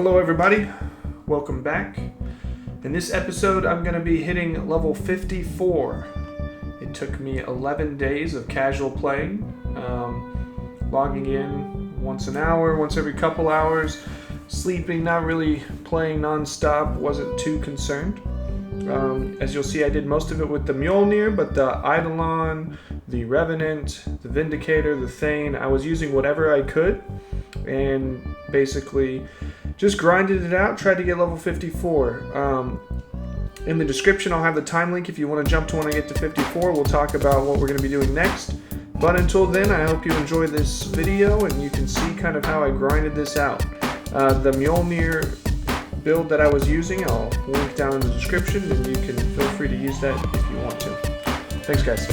Hello everybody, welcome back. In this episode I'm going to be hitting level 54. It took me 11 days of casual playing, logging in once an hour, once every couple hours, sleeping, not really playing non-stop, wasn't too concerned. As you'll see, I did most of it with the Mjolnir, but the Eidolon, the Revenant, the Vindicator, the Thane, I was using whatever I could and basically just grinded it out, tried to get level 54. In the description I'll have the time link if you want to jump to when I get to 54. We'll talk about what we're going to be doing next. But until then, I hope you enjoy this video and you can see kind of how I grinded this out. The Mjolnir build that I was using, I'll link down in the description, and you can feel free to use that if you want to. Thanks guys.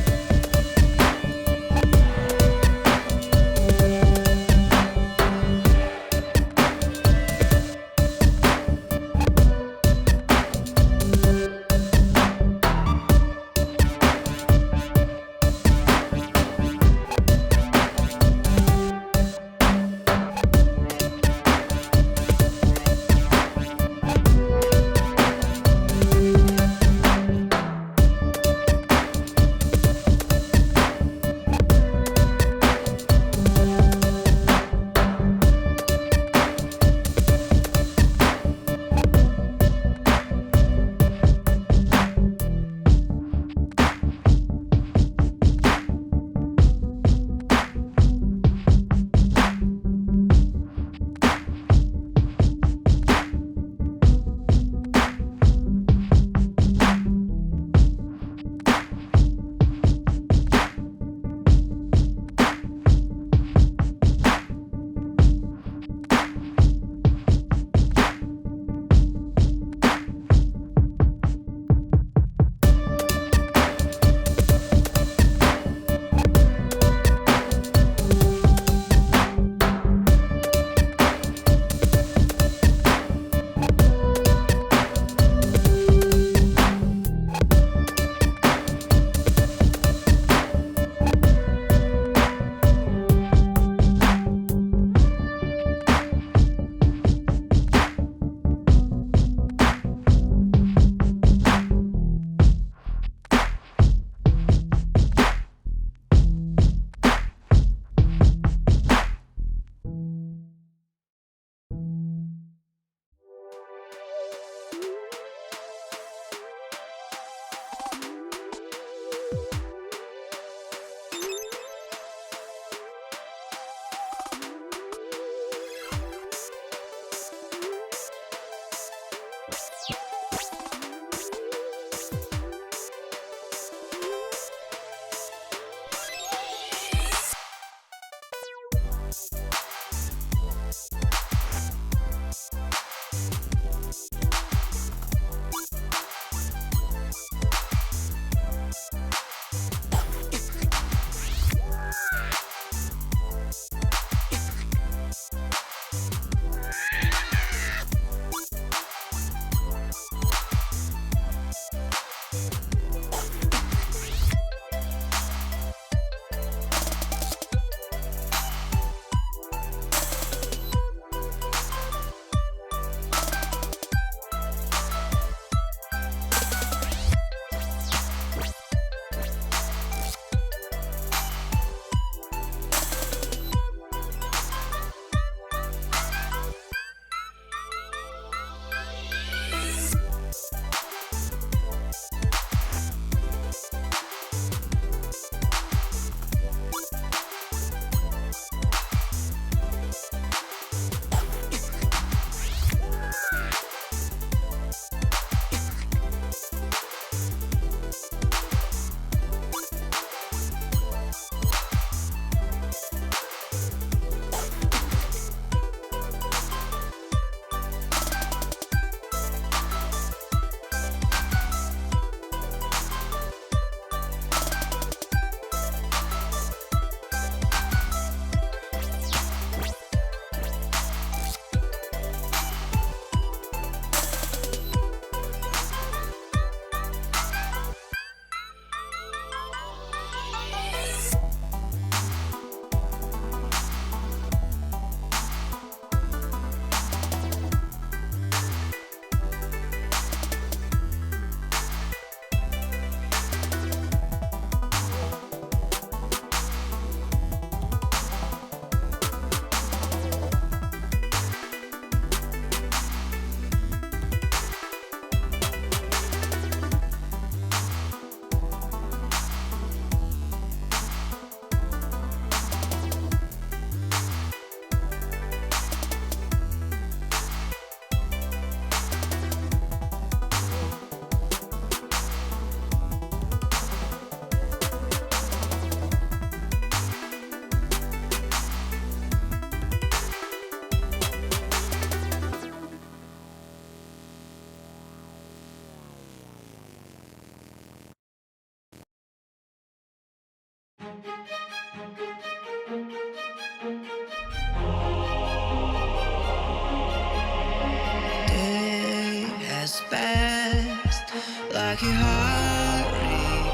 like a hurricane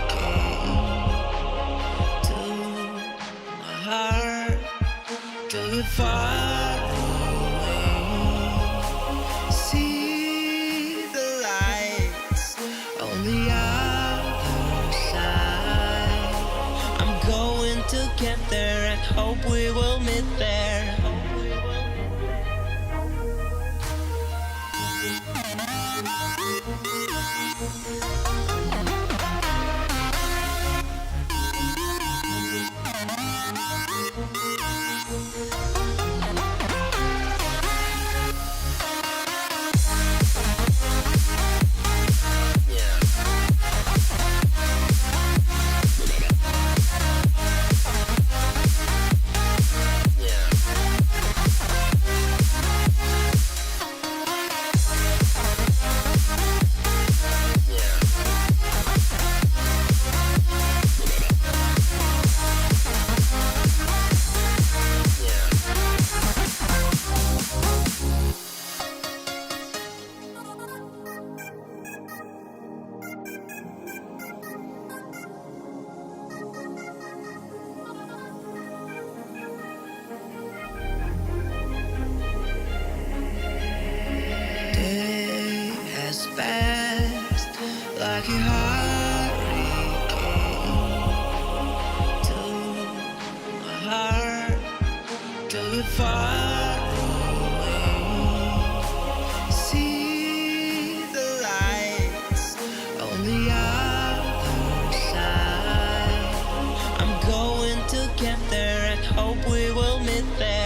to my heart, till it far away. See the lights on the other side. I'm going to get there and hope we will meet there. Fast like a hurricane to my heart, till it far away. See the lights on the other side. I'm going to get there and hope we will meet there.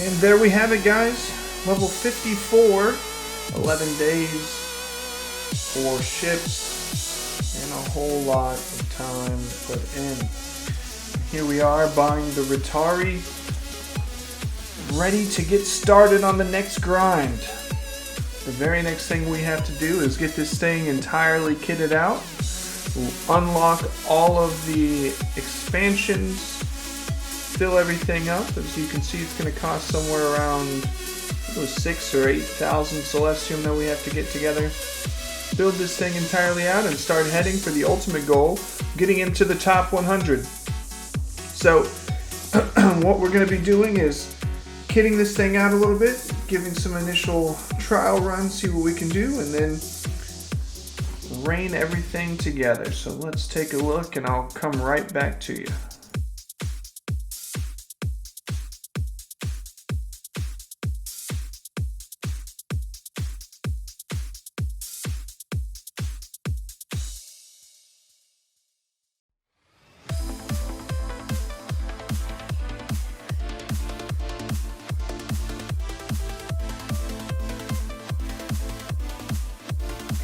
And there we have it, guys. Level 54, 11 days, 4 ships, and a whole lot of time put in. Here we are buying the Ritari, ready to get started on the next grind. The very next thing we have to do is get this thing entirely kitted out. We'll unlock all of the expansions, fill everything up. As you can see, it's going to cost somewhere around 6,000 or 8,000 Celestium that we have to get together. Build this thing entirely out and start heading for the ultimate goal, getting into the top 100. So what we're going to be doing is kitting this thing out a little bit, giving some initial trial runs, see what we can do, and then rein everything together. So let's take a look and I'll come right back to you.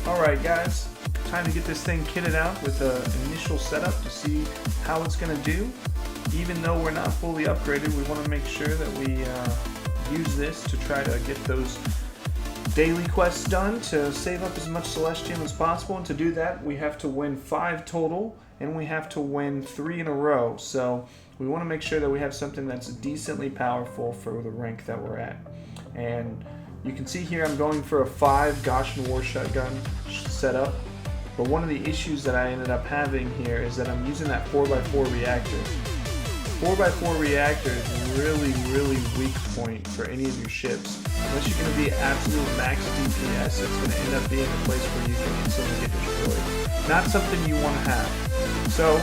Alright guys, time to get this thing kitted out with an initial setup to see how it's going to do. Even though we're not fully upgraded, we want to make sure that we use this to try to get those daily quests done to save up as much Celestium as possible. And to do that, we have to win 5 total, and we have to win 3 in a row. So we want to make sure that we have something that's decently powerful for the rank that we're at. And you can see here I'm going for a 5 Goshen War Shotgun setup, but one of the issues that I ended up having here is that I'm using that 4x4 reactor. 4x4 reactor is a really weak point for any of your ships. Unless you're going to be absolute max DPS, it's going to end up being a place where you can instantly get destroyed. Not something you want to have. So,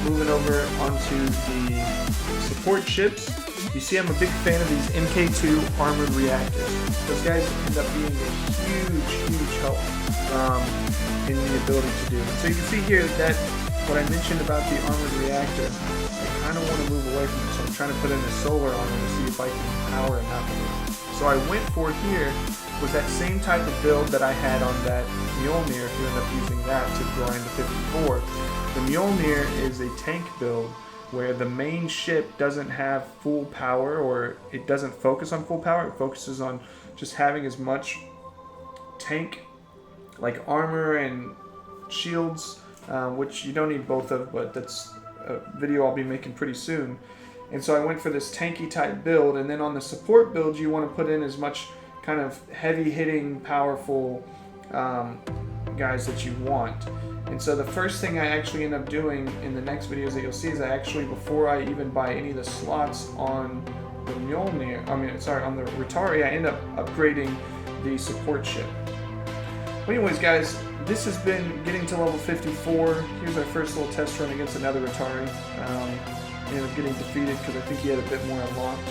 moving over onto the support ships. You see I'm a big fan of these MK2 armored reactors. Those guys end up being a huge help in the ability to do. So you can see here that what I mentioned about the armored reactor, I kind of want to move away from it. So I'm trying to put in a solar on it to see if I can power enough of it. So I went for here was that same type of build that I had on that Mjolnir, if you end up using that to grind the 54. The Mjolnir is a tank build where the main ship doesn't have full power, or it doesn't focus on full power. It focuses on just having as much tank like armor and shields, which you don't need both of, but that's a video I'll be making pretty soon. And so I went for this tanky type build, and then on the support build you want to put in as much kind of heavy hitting powerful guys that you want. And so the first thing I actually end up doing in the next videos that you'll see is I actually, before I even buy any of the slots on the Mjolnir, on the Ritari, I end up upgrading the support ship. But anyways guys, this has been getting to level 54. Here's our first little test run against another Ritari. Ended up getting defeated because I think he had a bit more unlocked.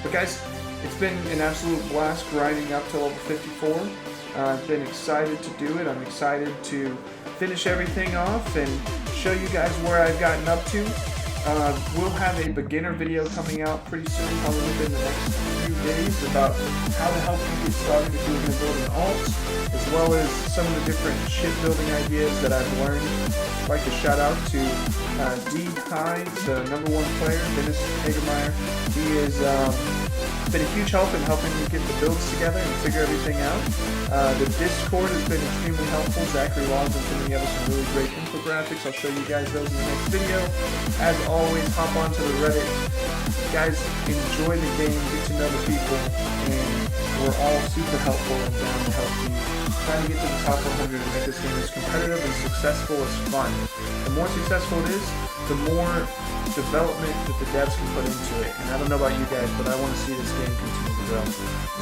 But guys, it's been an absolute blast grinding up to level 54. I've been excited to do it. I'm excited to finish everything off and show you guys where I've gotten up to. We'll have a beginner video coming out pretty soon, probably within the next few days, about how to help you get started if you're going to build an alt, as well as some of the different ship building ideas that I've learned. I'd like to shout out to DeiHei, the #1 player, Dennis Hagemeyer. He has been a huge help in helping me get the builds together and figure everything out. The Discord has been extremely helpful. Zachary Logs and putting together some really great infographics. I'll show you guys those in the next video. As always, hop onto the Reddit. Guys, enjoy the game, get to know the people, and we're all super helpful and down to help you. Trying to get to the top 100 and make this game as competitive and successful as fun. The more successful it is, the more development that the devs can put into it. And I don't know about you guys, but I want to see this game continue to grow.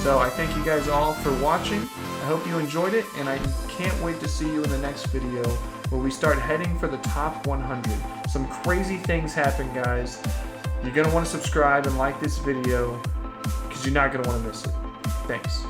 So I thank you guys all for watching. I hope you enjoyed it, and I can't wait to see you in the next video where we start heading for the top 100. Some crazy things happen, guys. You're going to want to subscribe and like this video because you're not going to want to miss it. Thanks.